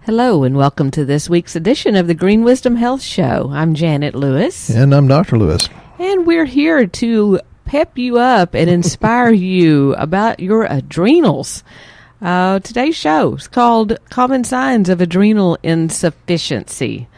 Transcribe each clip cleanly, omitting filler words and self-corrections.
Hello and welcome to this week's edition of the Green Wisdom Health Show. I'm Janet Lewis. And I'm Dr. Lewis. And we're here to pep you up and inspire you about your adrenals. Today's show is called Common Signs of Adrenal Insufficiency.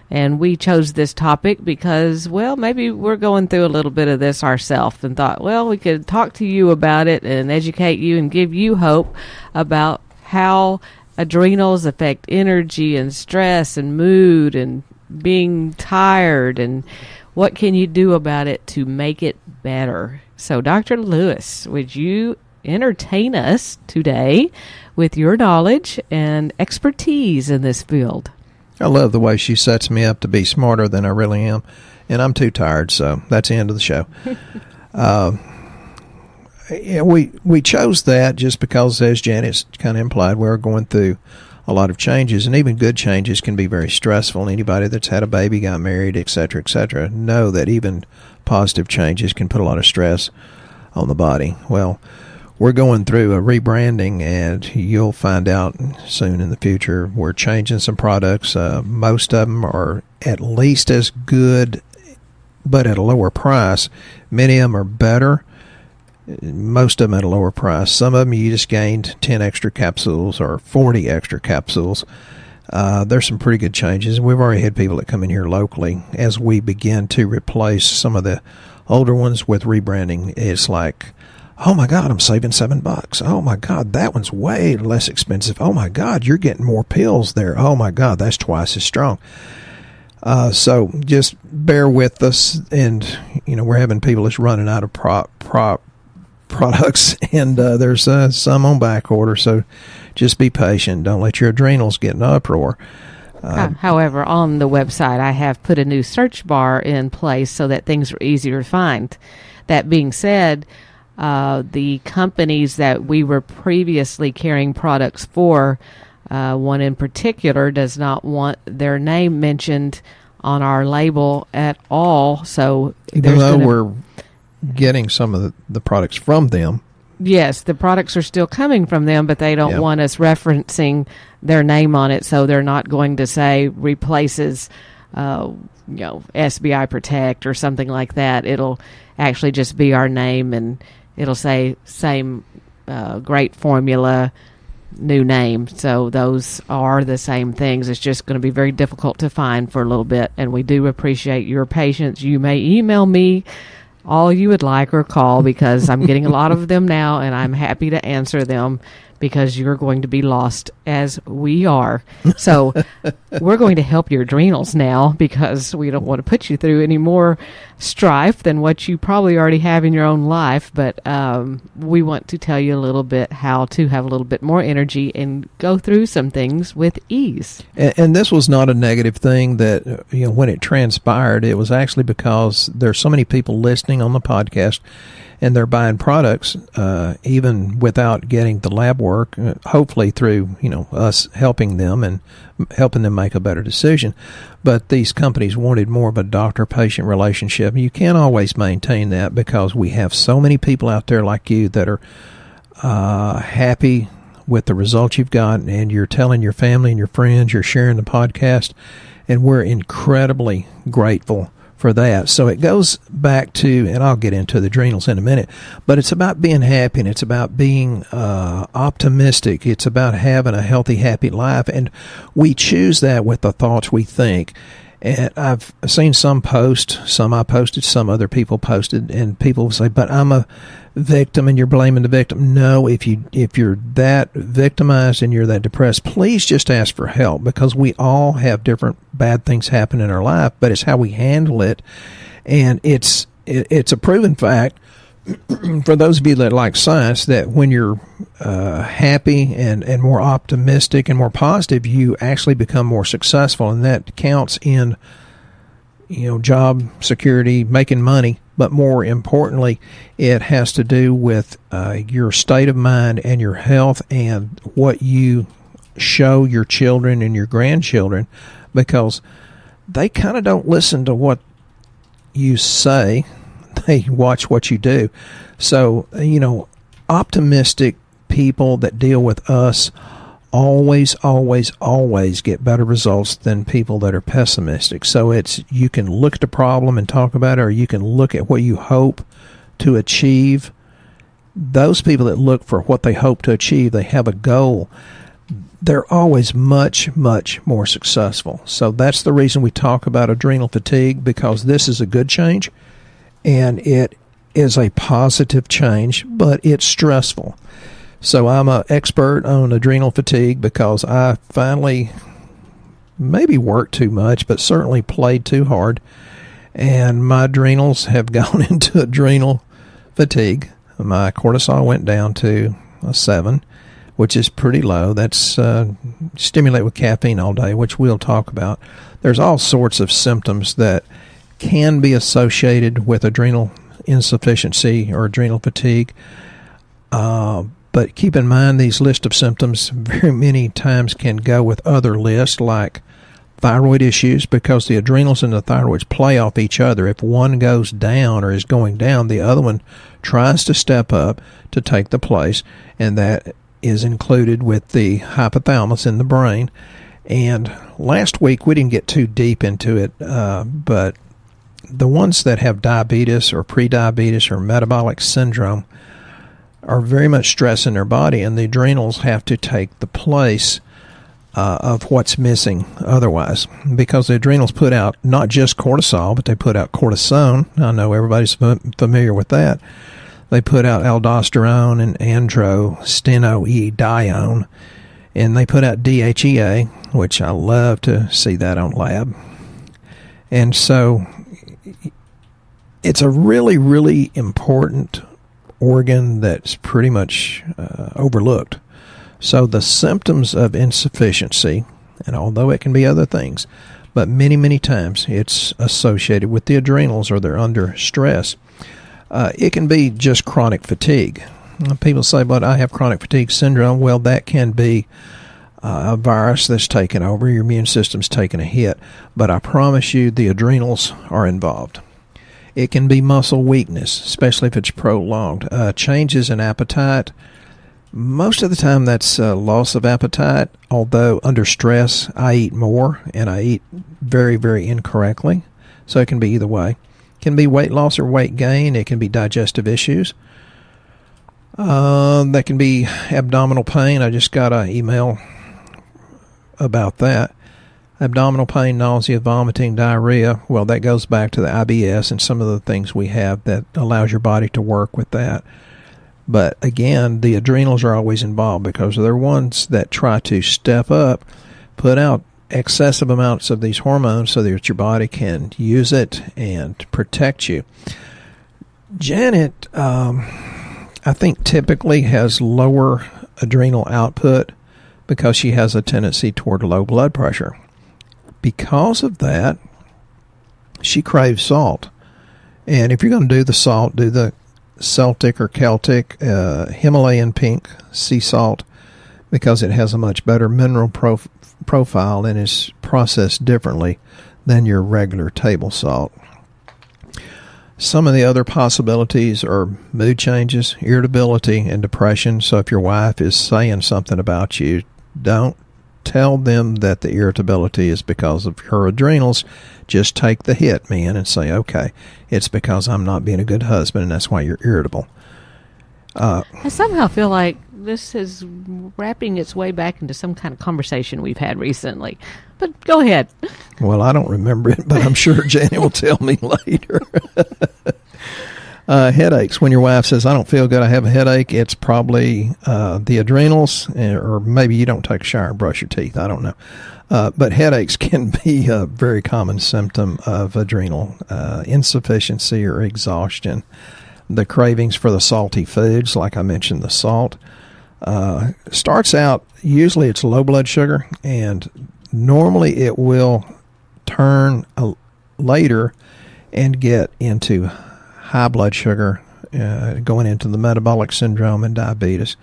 And we chose this topic because, well, maybe we're going through a little bit of this ourselves and thought, well, we could talk to you about it and educate you and give you hope about how adrenals affect energy and stress and mood and being tired, and what can you do about it to make it better. So, Dr. Lewis, would you entertain us today with your knowledge and expertise in this field? I love the way she sets me up to be smarter than I really am, and I'm too tired, so that's the end of the show. We chose that just because, as Janet's kind of implied, we're going through a lot of changes, and even good changes can be very stressful. Anybody that's had a baby, got married, et cetera, know that even positive changes can put a lot of stress on the body. Well, we're going through a rebranding, and you'll find out soon in the future we're changing some products. Most of them are at least as good, but at a lower price. Many of them are better. Most of them at a lower price. Some of them you just gained 10 extra capsules or 40 extra capsules. There's some pretty good changes. We've already had people that come in here locally as we begin to replace some of the older ones with rebranding. It's like, oh my God, I'm saving $7. Oh my God, that one's way less expensive. Oh my God, you're getting more pills there. Oh my God, that's twice as strong. So just bear with us, and we're having people that's running out of products, and there's some on back order, so just be patient. Don't let your adrenals get in an uproar. However, on the website I have put a new search bar in place so that things are easier to find. That being said, the companies that we were previously carrying products for, one in particular does not want their name mentioned on our label at all, so even though we're getting some of the products from them. Yes, the products are still coming from them, but they don't want us referencing their name on it, so they're not going to say replaces, SBI Protect or something like that. It'll actually just be our name, and it'll say same great formula, new name. So those are the same things. It's just going to be very difficult to find for a little bit, and we do appreciate your patience. You may email me all you would like or call, because I'm getting a lot of them now, and I'm happy to answer them because you're going to be lost as we are. So we're going to help your adrenals now, because we don't want to put you through any more strife than what you probably already have in your own life. But we want to tell you a little bit how to have a little bit more energy and go through some things with ease. And this was not a negative thing that, when it transpired, it was actually because there's so many people listening on the podcast, and they're buying products even without getting the lab work, hopefully through us helping them and helping them make a better decision. But these companies wanted more of a doctor-patient relationship. You can't always maintain that, because we have so many people out there like you that are happy with the results you've got, and you're telling your family and your friends, you're sharing the podcast, and we're incredibly grateful for that. So it goes back to, and I'll get into the adrenals in a minute, but it's about being happy, and it's about being optimistic. It's about having a healthy, happy life, and we choose that with the thoughts we think. And I've seen some post, some I posted, some other people posted, and people say, but I'm a victim and you're blaming the victim. No, if you're that victimized and you're that depressed, please just ask for help, because we all have different bad things happen in our life, but it's how we handle it. And it's a proven fact for those of you that like science, that when you're happy and more optimistic and more positive, you actually become more successful, and that counts in job security, making money. But more importantly, it has to do with your state of mind and your health, and what you show your children and your grandchildren, because they kind of don't listen to what you say. They watch what you do. So, optimistic people that deal with us always get better results than people that are pessimistic. So you can look at the problem and talk about it, or you can look at what you hope to achieve. Those people that look for what they hope to achieve, they have a goal, they're always much more successful. So that's the reason we talk about adrenal fatigue, because this is a good change, and it is a positive change, but it's stressful. So I'm an expert on adrenal fatigue because I finally maybe worked too much, but certainly played too hard, and my adrenals have gone into adrenal fatigue. My cortisol went down to a 7, which is pretty low. That's stimulate with caffeine all day, which we'll talk about. There's all sorts of symptoms that can be associated with adrenal insufficiency or adrenal fatigue. But keep in mind, these list of symptoms very many times can go with other lists like thyroid issues, because the adrenals and the thyroids play off each other. If one goes down or is going down, the other one tries to step up to take the place, and that is included with the hypothalamus in the brain. And last week we didn't get too deep into it, but the ones that have diabetes or prediabetes or metabolic syndrome are very much stress in their body, and the adrenals have to take the place of what's missing otherwise, because the adrenals put out not just cortisol, but they put out cortisone. I know everybody's familiar with that. They put out aldosterone and androstenedione, and they put out DHEA, which I love to see that on lab. And so it's a really important organ that's pretty much overlooked. So the symptoms of insufficiency, and although it can be other things, but many times it's associated with the adrenals, or they're under stress. It can be just chronic fatigue. People say, but I have chronic fatigue syndrome. Well, that can be a virus that's taken over. Your immune system's taken a hit. But I promise you the adrenals are involved. It can be muscle weakness, especially if it's prolonged. Changes in appetite. Most of the time that's loss of appetite, although under stress I eat more, and I eat very incorrectly. So it can be either way. It can be weight loss or weight gain. It can be digestive issues. That can be abdominal pain. I just got an email about that. Abdominal pain, nausea, vomiting, diarrhea. Well, that goes back to the IBS and some of the things we have that allows your body to work with that. But again, the adrenals are always involved, because they're ones that try to step up, put out excessive amounts of these hormones so that your body can use it and protect you. Janet, I think typically has lower adrenal output because she has a tendency toward low blood pressure. Because of that, she craves salt. And if you're going to do the salt, do the Celtic or Celtic Himalayan pink sea salt, because it has a much better mineral profile and is processed differently than your regular table salt. Some of the other possibilities are mood changes, irritability, and depression. So if your wife is saying something about you, don't tell them that the irritability is because of her adrenals. Just take the hit, man, and say, okay, it's because I'm not being a good husband, and that's why you're irritable. I somehow feel like this is wrapping its way back into some kind of conversation we've had recently. But go ahead. Well, I don't remember it, but I'm sure Janet will tell me later. Headaches. When your wife says, I don't feel good, I have a headache, it's probably the adrenals, or maybe you don't take a shower and brush your teeth. I don't know. But headaches can be a very common symptom of adrenal insufficiency or exhaustion. The cravings for the salty foods, like I mentioned, the salt, starts out, usually it's low blood sugar, and normally it will turn later and get into high blood sugar, going into the metabolic syndrome and diabetes.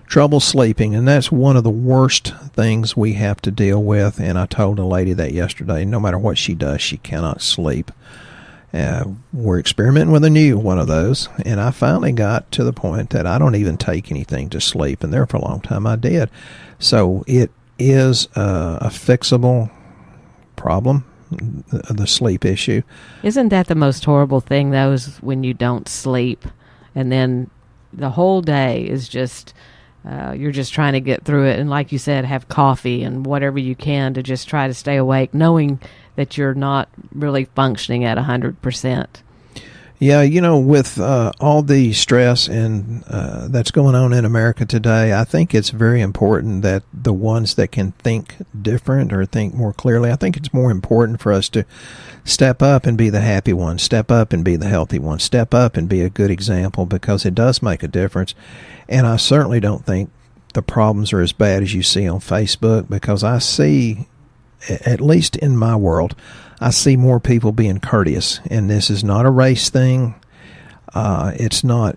Trouble sleeping, and that's one of the worst things we have to deal with, and I told a lady that yesterday. No matter what she does, she cannot sleep. We're experimenting with a new one of those, and I finally got to the point that I don't even take anything to sleep, and there for a long time I did. So it is a fixable problem, the sleep issue. Isn't that the most horrible thing, though, is when you don't sleep, and then the whole day is just... you're just trying to get through it, and like you said, have coffee and whatever you can to just try to stay awake, knowing that you're not really functioning at 100%. Yeah, with all the stress and that's going on in America today, I think it's very important that the ones that can think different or think more clearly, I think it's more important for us to step up and be the happy one, step up and be the healthy one, step up and be a good example, because it does make a difference. And I certainly don't think the problems are as bad as you see on Facebook, because I see, at least in my world, I see more people being courteous, and this is not a race thing. It's not,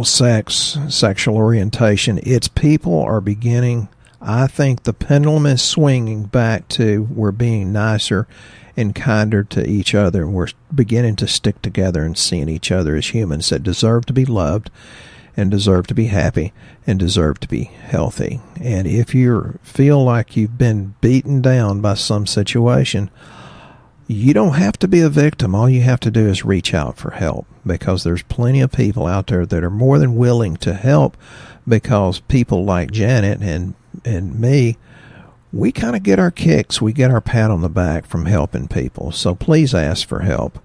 sexual orientation. It's people are beginning, I think the pendulum is swinging back to we're being nicer and kinder to each other. We're beginning to stick together and seeing each other as humans that deserve to be loved and deserve to be happy and deserve to be healthy. And if you feel like you've been beaten down by some situation, you don't have to be a victim. All you have to do is reach out for help, because there's plenty of people out there that are more than willing to help, because people like Janet and me, we kind of get our kicks. We get our pat on the back from helping people. So please ask for help.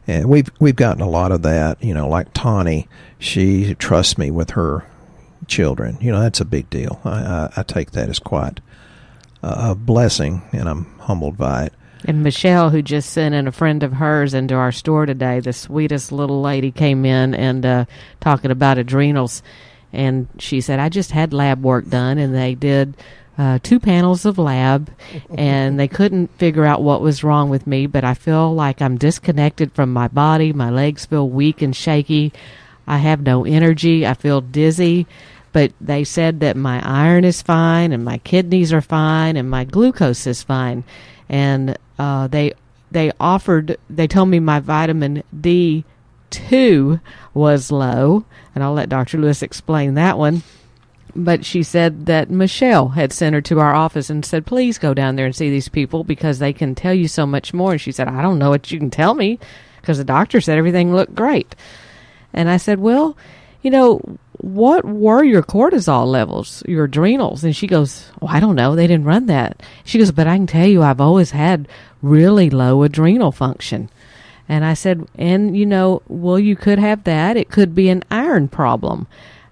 And we've gotten a lot of that, like Tawny. She trusts me with her children. That's a big deal. I take that as quite a blessing, and I'm humbled by it. And Michelle, who just sent in a friend of hers into our store today, the sweetest little lady, came in and talking about adrenals. And she said, I just had lab work done, and they did 2 panels of lab, and they couldn't figure out what was wrong with me, but I feel like I'm disconnected from my body. My legs feel weak and shaky. I have no energy. I feel dizzy. But they said that my iron is fine, and my kidneys are fine, and my glucose is fine. And they told me my vitamin D2 was low, and I'll let Dr. Lewis explain that one. But she said that Michelle had sent her to our office and said, please go down there and see these people, because they can tell you so much more. And she said, I don't know what you can tell me, because the doctor said everything looked great. And I said, well, what were your cortisol levels, your adrenals? And she goes, I don't know. They didn't run that. She goes, but I can tell you I've always had really low adrenal function. And I said, and, well, you could have that. It could be an iron problem.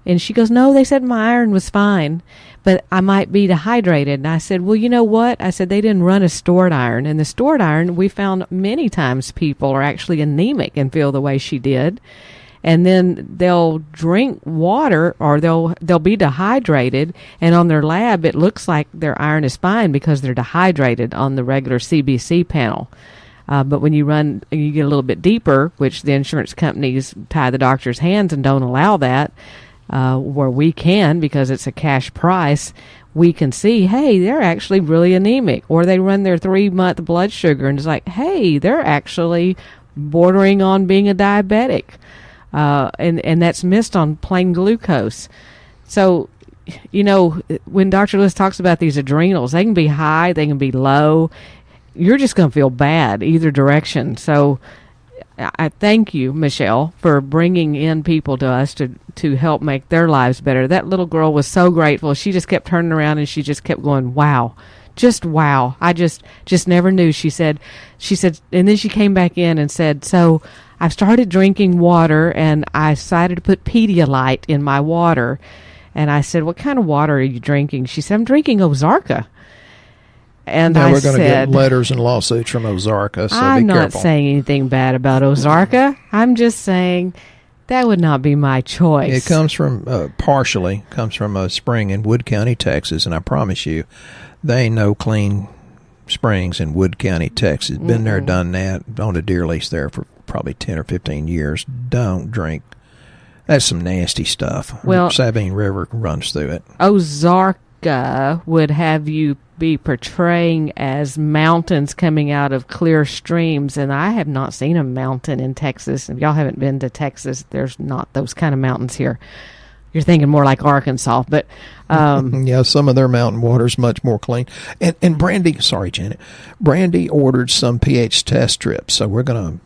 And she goes, no, they said my iron was fine, but I might be dehydrated. And I said, well, you know what? I said, they didn't run a stored iron. And the stored iron, we found many times people are actually anemic and feel the way she did. And then they'll drink water, or they'll be dehydrated. And on their lab, it looks like their iron is fine because they're dehydrated on the regular CBC panel. But when you get a little bit deeper, which the insurance companies tie the doctor's hands and don't allow that, where we can, because it's a cash price, we can see, hey, they're actually really anemic. Or they run their 3-month blood sugar, and it's like, hey, they're actually bordering on being a diabetic. And that's missed on plain glucose. So, when Dr. Lewis talks about these adrenals, they can be high, they can be low. You're just going to feel bad either direction. So I thank you, Michelle, for bringing in people to us to help make their lives better. That little girl was so grateful. She just kept turning around and she just kept going, wow. Just wow. I just never knew. She said, and then she came back in and said, so I've started drinking water, and I decided to put Pedialyte in my water. And I said, what kind of water are you drinking? She said, I'm drinking Ozarka. And now I we're going to said, get letters and lawsuits from Ozarka, so I'm be not careful. saying anything bad about Ozarka. I'm just saying that would not be my choice. It comes from, partially, comes from a spring in Wood County, Texas, and I promise you, they ain't no clean springs in Wood County, Texas. Been there, done that, on a deer lease there for probably 10 or 15 years. Don't drink. That's some nasty stuff. Well, Sabine River runs through it. Ozarka would have you be portraying as mountains coming out of clear streams, and I have not seen a mountain in Texas. If y'all haven't been to Texas, there's not those kind of mountains here. You're thinking more like Arkansas, but yeah, some of their mountain water is much more clean. And Brandy, sorry, Janet, Brandy ordered some pH test strips, so we're gonna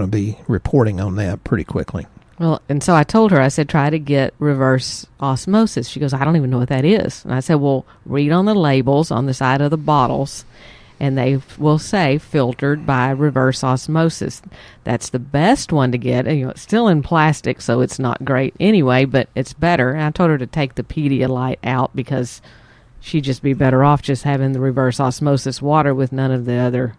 be reporting on that pretty quickly. Well, and so I told her, I said, try to get reverse osmosis. She goes, I don't even know what that is. And I said, well, read on the labels on the side of the bottles, and they will say filtered by reverse osmosis. That's the best one to get. And, it's still in plastic, so it's not great anyway, but it's better. And I told her to take the Pedialyte out because she'd just be better off just having the reverse osmosis water with none of the other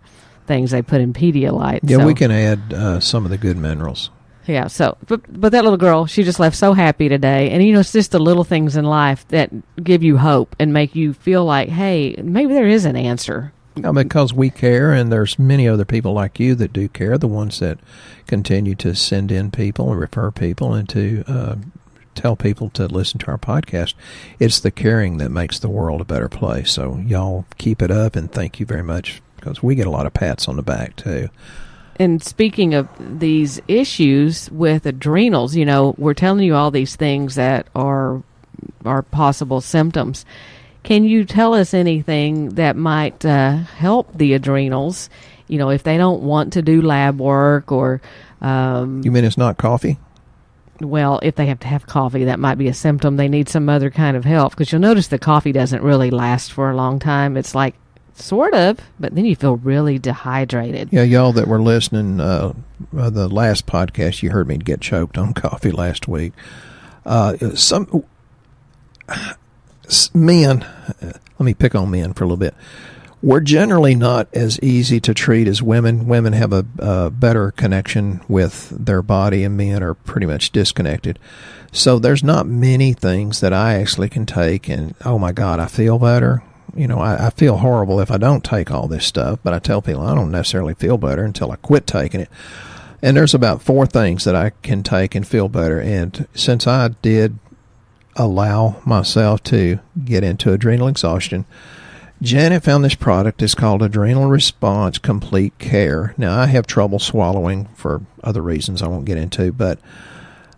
things they put in Pedialyte. Yeah, so we can add some of the good minerals. Yeah, so, but that little girl, she just left so happy today. And, it's just the little things in life that give you hope and make you feel like, hey, maybe there is an answer. Because we care, and there's many other people like you that do care, the ones that continue to send in people and refer people and to tell people to listen to our podcast. It's the caring that makes the world a better place. So y'all keep it up, and thank you very much, because we get a lot of pats on the back, too. And speaking of these issues with adrenals, we're telling you all these things that are possible symptoms. Can you tell us anything that might help the adrenals, if they don't want to do lab work or... you mean it's not coffee? Well, if they have to have coffee, that might be a symptom. They need some other kind of help, because you'll notice the coffee doesn't really last for a long time. It's like, sort of, but then you feel really dehydrated. Yeah, y'all that were listening, the last podcast, you heard me get choked on coffee last week. Some men, let me pick on men for a little bit. We're generally not as easy to treat as women. Women have a better connection with their body, and men are pretty much disconnected. So there's not many things that I actually can take and, oh my God, I feel better. I feel horrible if I don't take all this stuff, but I tell people I don't necessarily feel better until I quit taking it. And there's about 4 things that I can take and feel better. And since I did allow myself to get into adrenal exhaustion, Janet found this product. It's called Adrenal Response Complete Care. Now, I have trouble swallowing for other reasons I won't get into, but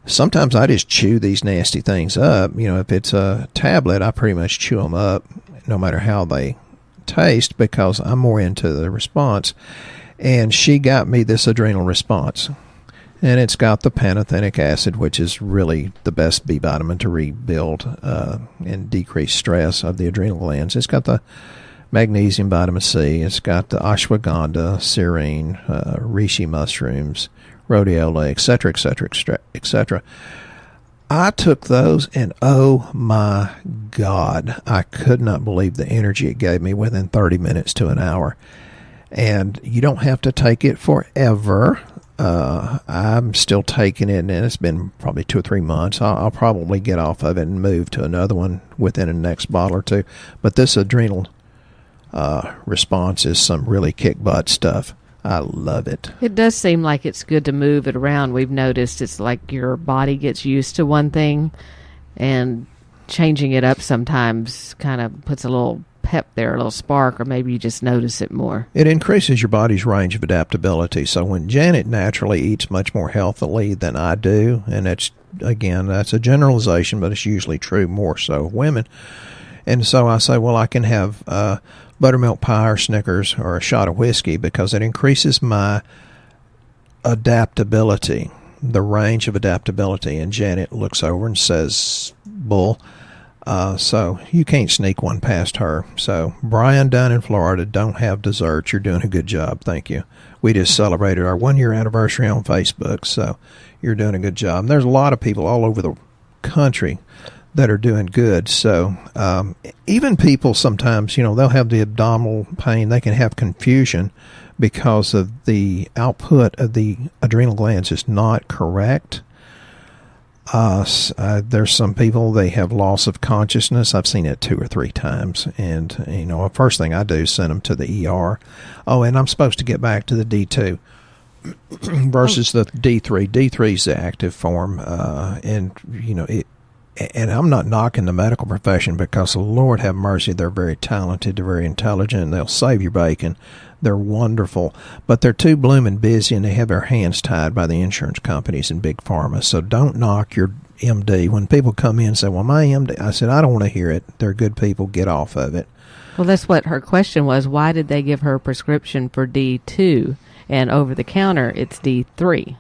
sometimes I just chew these nasty things up. If it's a tablet, I pretty much chew them up, no matter how they taste, because I'm more into the response. And she got me this Adrenal Response. And it's got the pantothenic acid, which is really the best B vitamin to rebuild and decrease stress of the adrenal glands. It's got the magnesium, vitamin C. It's got the ashwagandha, serene, reishi mushrooms, rhodiola, etc., etc., etc. I took those, and oh my God, I could not believe the energy it gave me within 30 minutes to an hour. And you don't have to take it forever. I'm still taking it, and it's been probably 2 or 3 months. I'll probably get off of it and move to another one within the next bottle or two. But this adrenal response is some really kick butt stuff. I love it. It does seem like it's good to move it around. We've noticed it's like your body gets used to one thing, and changing it up sometimes kind of puts a little pep there, a little spark, or maybe you just notice it more. It increases your body's range of adaptability. So when Janet naturally eats much more healthily than I do, and that's a generalization, but it's usually true more so of women. And so I say, well, I can have buttermilk pie or Snickers or a shot of whiskey, because it increases my adaptability, the range of adaptability. And Janet looks over and says, bull. So you can't sneak one past her. So Brian down in Florida, don't have dessert. You're doing a good job. Thank you. We just celebrated our 1-year anniversary on Facebook. So you're doing a good job. And there's a lot of people all over the country that are doing good. So even people sometimes, they'll have the abdominal pain. They can have confusion because of the output of the adrenal glands is not correct. There's some people, they have loss of consciousness. I've seen it 2 or 3 times. And, the first thing I do is send them to the ER. Oh, and I'm supposed to get back to the D2 versus the D3. D3 is the active form. And, and I'm not knocking the medical profession, because Lord have mercy, they're very talented, they're very intelligent, they'll save your bacon. They're wonderful, but they're too blooming busy, and they have their hands tied by the insurance companies and big pharma. So don't knock your MD. When people come in and say, well, my MD, I said, I don't want to hear it. They're good people. Get off of it. Well, that's what her question was. Why did they give her a prescription for D2, and over the counter it's D3?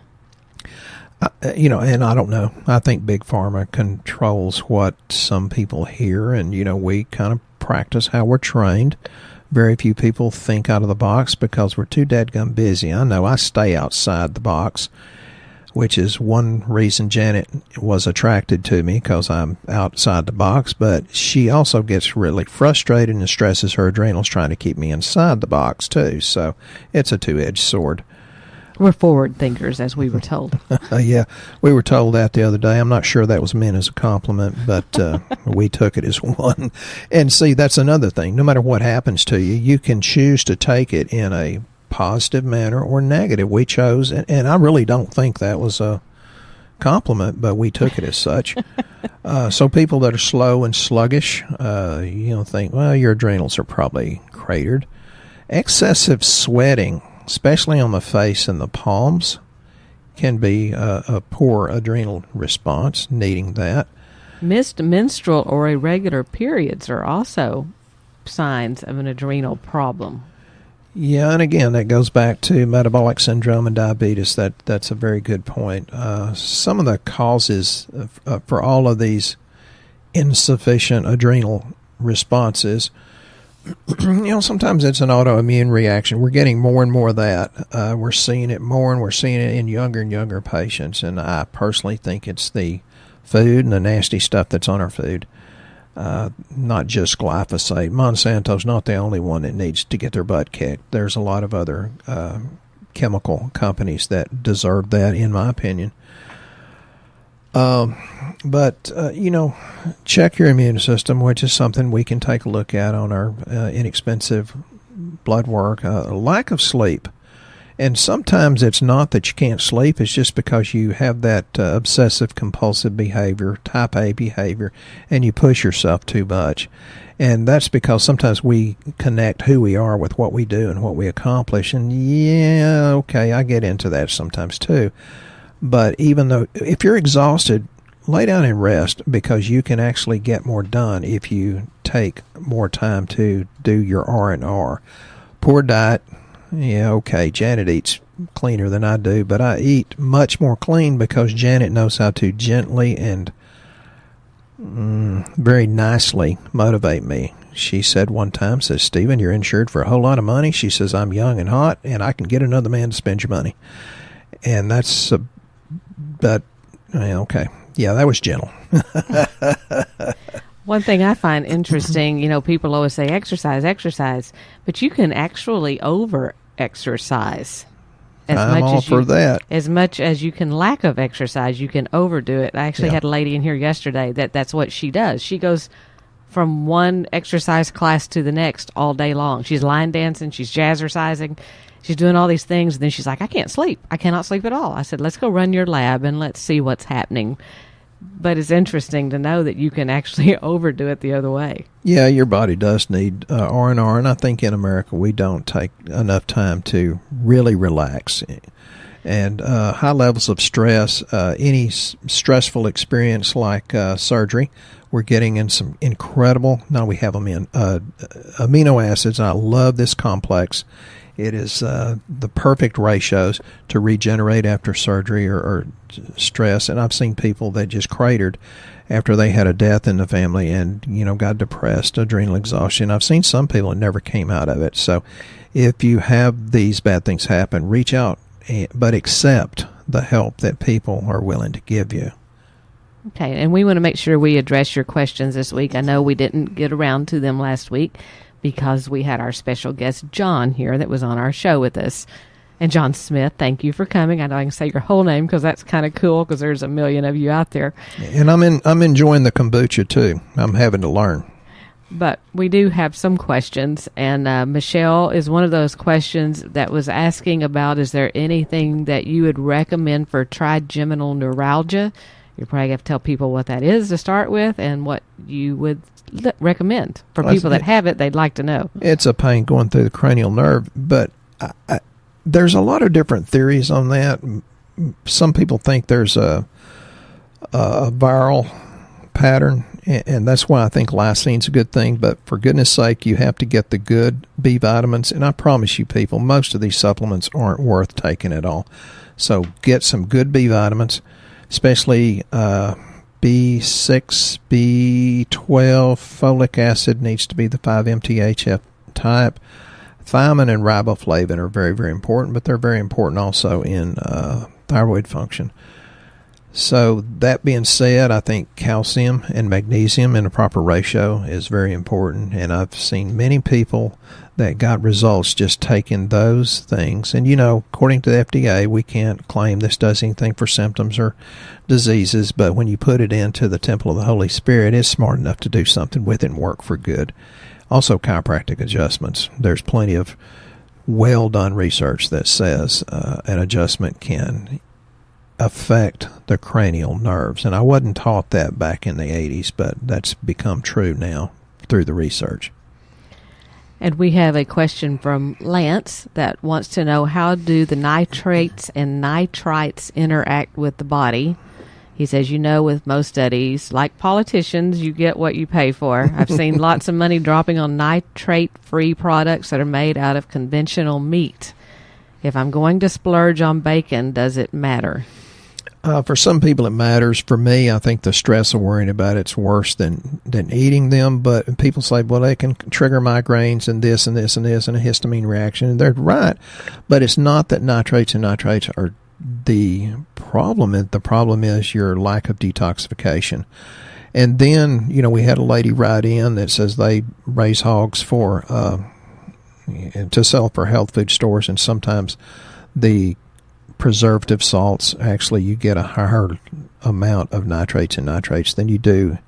And I don't know. I think big pharma controls what some people hear, and, we kind of practice how we're trained. Very few people think out of the box because we're too dadgum busy. I know I stay outside the box, which is one reason Janet was attracted to me, because I'm outside the box. But she also gets really frustrated and stresses her adrenals trying to keep me inside the box, too. So it's a two-edged sword. We're forward thinkers, as we were told. Yeah, we were told that the other day. I'm not sure that was meant as a compliment, but we took it as one. And see, that's another thing. No matter what happens to you, you can choose to take it in a positive manner or negative. We chose, and I really don't think that was a compliment, but we took it as such. So people that are slow and sluggish, think, well, your adrenals are probably cratered. Excessive sweating, especially on the face and the palms, can be a poor adrenal response, needing that. Missed menstrual or irregular periods are also signs of an adrenal problem. Yeah, and again, that goes back to metabolic syndrome and diabetes. That's a very good point. Some of the causes for all of these insufficient adrenal responses, sometimes it's an autoimmune reaction. We're getting more and more of that. We're seeing it more, and we're seeing it in younger and younger patients. And I personally think it's the food and the nasty stuff that's on our food, not just glyphosate. Monsanto's not the only one that needs to get their butt kicked. There's a lot of other chemical companies that deserve that, in my opinion. But check your immune system, which is something we can take a look at on our inexpensive blood work. Lack of sleep. And sometimes it's not that you can't sleep. It's just because you have that obsessive compulsive behavior, type A behavior, and you push yourself too much. And that's because sometimes we connect who we are with what we do and what we accomplish. And I get into that sometimes too. But even though, if you're exhausted, lay down and rest, because you can actually get more done if you take more time to do your R&R. Poor diet, Janet eats cleaner than I do, but I eat much more clean because Janet knows how to gently and very nicely motivate me. She said one time, Stephen, you're insured for a whole lot of money. She says, I'm young and hot, and I can get another man to spend your money. And that's... But, okay. Yeah, that was gentle. One thing I find interesting, people always say exercise, but you can actually over-exercise. I'm all for that. As much as you can lack of exercise, you can overdo it. I actually had a lady in here yesterday that's what she does. She goes from one exercise class to the next all day long. She's line dancing, she's jazzercising. She's doing all these things, and then she's like, I can't sleep. I cannot sleep at all. I said, let's go run your lab and let's see what's happening. But it's interesting to know that you can actually overdo it the other way. Yeah, your body does need R&R, and I think in America we don't take enough time to really relax. And high levels of stress, any stressful experience like surgery, we're getting in some incredible, now we have them in, amino acids. I love this complex. It is the perfect ratios to regenerate after surgery or stress. And I've seen people that just cratered after they had a death in the family and, got depressed, adrenal exhaustion. I've seen some people that never came out of it. So if you have these bad things happen, reach out, but accept the help that people are willing to give you. Okay, and we want to make sure we address your questions this week. I know we didn't get around to them last week, because we had our special guest, John, here that was on our show with us. And John Smith, thank you for coming. I know I can say your whole name because that's kind of cool because there's a million of you out there. And I'm enjoying the kombucha, too. I'm having to learn. But we do have some questions. And Michelle is one of those questions that was asking about, is there anything that you would recommend for trigeminal neuralgia? You probably have to tell people what that is to start with and what you would recommend for people that have it. They'd like to know. It's a pain going through the cranial nerve, but there's a lot of different theories on that. Some people think there's a viral pattern, and that's why I think lysine's a good thing. But for goodness sake, you have to get the good B vitamins, and I promise you people, most of these supplements aren't worth taking at all. So get some good B vitamins, especially B6, B12, folic acid needs to be the 5-MTHF type. Thiamine and riboflavin are very, very important, but they're very important also in thyroid function. So that being said, I think calcium and magnesium in a proper ratio is very important, and I've seen many people that got results just taking those things. And, according to the FDA, we can't claim this does anything for symptoms or diseases, but when you put it into the temple of the Holy Spirit, it's smart enough to do something with it and work for good. Also, chiropractic adjustments. There's plenty of well-done research that says an adjustment can affect the cranial nerves. And I wasn't taught that back in the 80s, but that's become true now through the research. And we have a question from Lance that wants to know, how do the nitrates and nitrites interact with the body? He says, with most studies, like politicians, you get what you pay for. I've seen lots of money dropping on nitrate-free products that are made out of conventional meat. If I'm going to splurge on bacon, does it matter? For some people it matters. For me, I think the stress of worrying about it's worse than eating them. But people say, well, they can trigger migraines and this and this and this and a histamine reaction. And they're right. But it's not that nitrates and nitrites are the problem. The problem is your lack of detoxification. And then, we had a lady write in that says they raise hogs to sell for health food stores, and sometimes the preservative salts, actually you get a higher amount of nitrates and nitrates than you do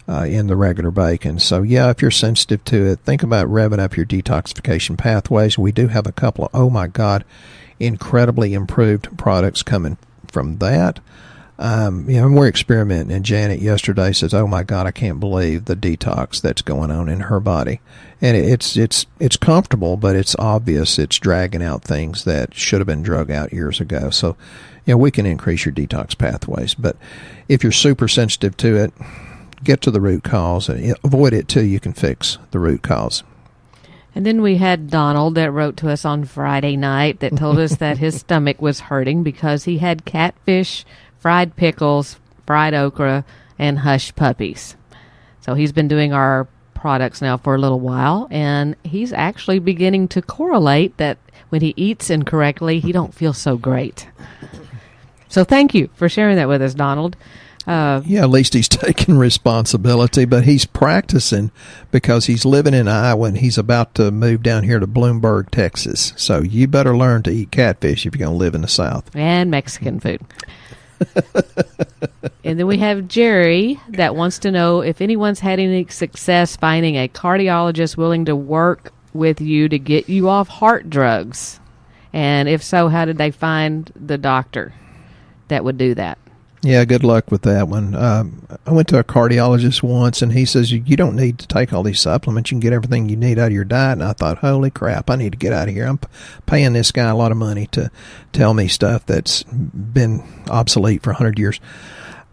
in the regular bacon. So if you're sensitive to it, think about revving up your detoxification pathways. We do have a couple of incredibly improved products coming from that. We're experimenting, and Janet yesterday says, oh my God, I can't believe the detox that's going on in her body. And it's comfortable, but it's obvious it's dragging out things that should have been drug out years ago. So, we can increase your detox pathways. But if you're super sensitive to it, get to the root cause. And avoid it till you can fix the root cause. And then we had Donald that wrote to us on Friday night that told us that his stomach was hurting because he had catfish, fried pickles, fried okra, and hush puppies. So he's been doing our products now for a little while, and he's actually beginning to correlate that when he eats incorrectly, he don't feel so great. So thank you for sharing that with us, Donald. At least he's taking responsibility, but he's practicing because he's living in Iowa and he's about to move down here to Bloomberg, Texas. So you better learn to eat catfish if you're going to live in the South. And Mexican food. And then we have Jerry that wants to know if anyone's had any success finding a cardiologist willing to work with you to get you off heart drugs. And if so, how did they find the doctor that would do that? Yeah, good luck with that one. I went to a cardiologist once, and he says, you don't need to take all these supplements. You can get everything you need out of your diet. And I thought, holy crap, I need to get out of here. I'm paying this guy a lot of money to tell me stuff that's been obsolete for 100 years.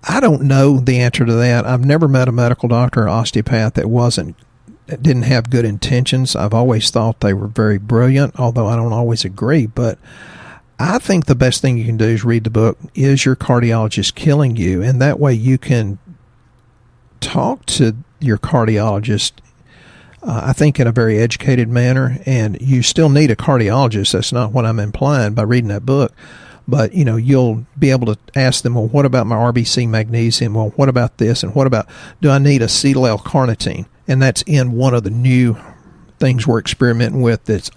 I don't know the answer to that. I've never met a medical doctor or osteopath that didn't have good intentions. I've always thought they were very brilliant, although I don't always agree. But I think the best thing you can do is read the book, Is Your Cardiologist Killing You? And that way you can talk to your cardiologist, I think, in a very educated manner. And you still need a cardiologist. That's not what I'm implying by reading that book. But, you'll be able to ask them, well, what about my RBC magnesium? Well, what about this? And what about, do I need acetyl L-carnitine? And that's in one of the new things we're experimenting with that's,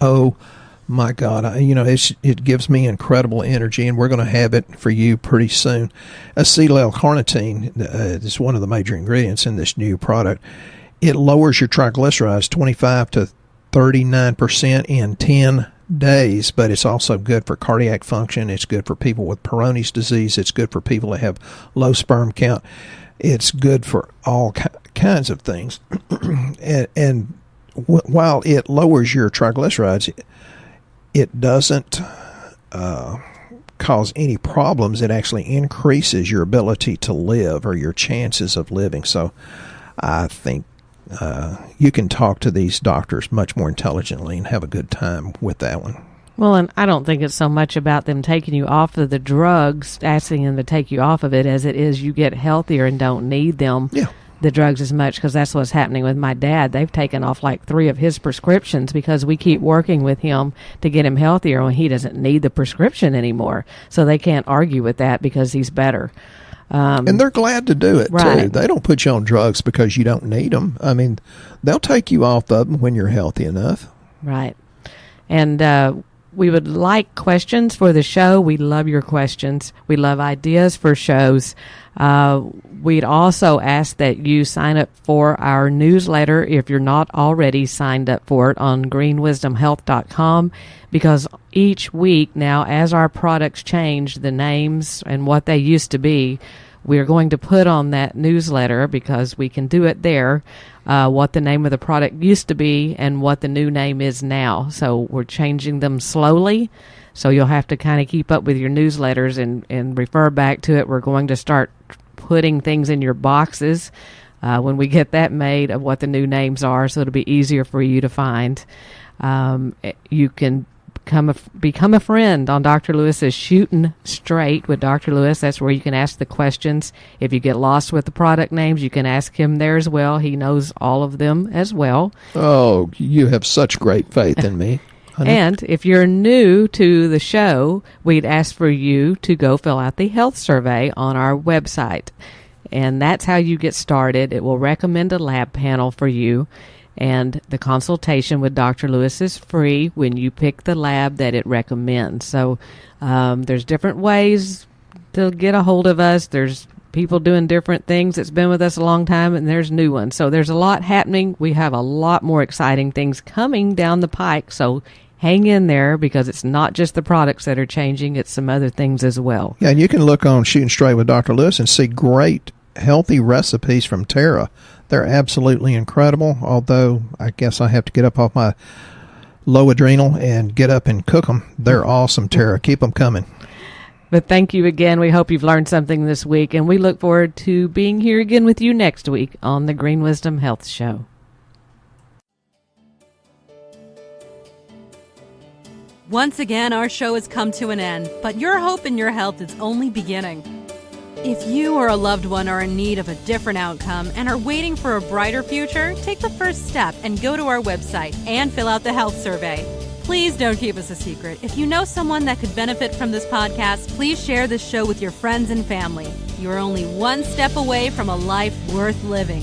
my God, it gives me incredible energy, and we're going to have it for you pretty soon. Acetyl L-carnitine is one of the major ingredients in this new product. It lowers your triglycerides 25 to 39% in 10 days, but it's also good for cardiac function. It's good for people with Peyronie's disease. It's good for people that have low sperm count. It's good for all kinds of things. and while it lowers your triglycerides, it doesn't cause any problems. It actually increases your ability to live or your chances of living. So I think you can talk to these doctors much more intelligently and have a good time with that one. Well, and I don't think it's so much about them taking you off of the drugs, asking them to take you off of it, as it is you get healthier and don't need them, the drugs as much, because that's what's happening with my dad. They've taken off like 3 of his prescriptions because we keep working with him to get him healthier when he doesn't need the prescription anymore. So they can't argue with that because he's better. And they're glad to do it, too. They don't put you on drugs because you don't need them. I mean, they'll take you off of them when you're healthy enough. Right. And we would like questions for the show. We love your questions. We love ideas for shows. We'd also ask that you sign up for our newsletter if you're not already signed up for it on greenwisdomhealth.com, because each week now, as our products change, the names and what they used to be, we're going to put on that newsletter, because we can do it there, what the name of the product used to be and what the new name is now. So we're changing them slowly. So you'll have to kind of keep up with your newsletters and refer back to it. We're going to start putting things in your boxes when we get that made of what the new names are, so it'll be easier for you to find. You can become a friend on Dr. Lewis's Shootin' Straight with Dr. Lewis. That's where you can ask the questions. If you get lost with the product names, you can ask him there as well. He knows all of them as well. Oh, you have such great faith in me. And if you're new to the show, we'd ask for you to go fill out the health survey on our website. And that's how you get started. It will recommend a lab panel for you. And the consultation with Dr. Lewis is free when you pick the lab that it recommends. So there's different ways to get a hold of us. There's people doing different things that's been with us a long time, and there's new ones. So there's a lot happening. We have a lot more exciting things coming down the pike. So hang in there, because it's not just the products that are changing. It's some other things as well. Yeah, and you can look on Shooting Straight with Dr. Lewis and see great, healthy recipes from Tara. They're absolutely incredible, although I guess I have to get up off my low adrenal and get up and cook them. They're awesome, Tara. Keep them coming. But thank you again. We hope you've learned something this week, and we look forward to being here again with you next week on the Green Wisdom Health Show. Once again, our show has come to an end, but your hope in your health is only beginning. If you or a loved one are in need of a different outcome and are waiting for a brighter future, take the first step and go to our website and fill out the health survey. Please don't keep us a secret. If you know someone that could benefit from this podcast, please share this show with your friends and family. You are only one step away from a life worth living.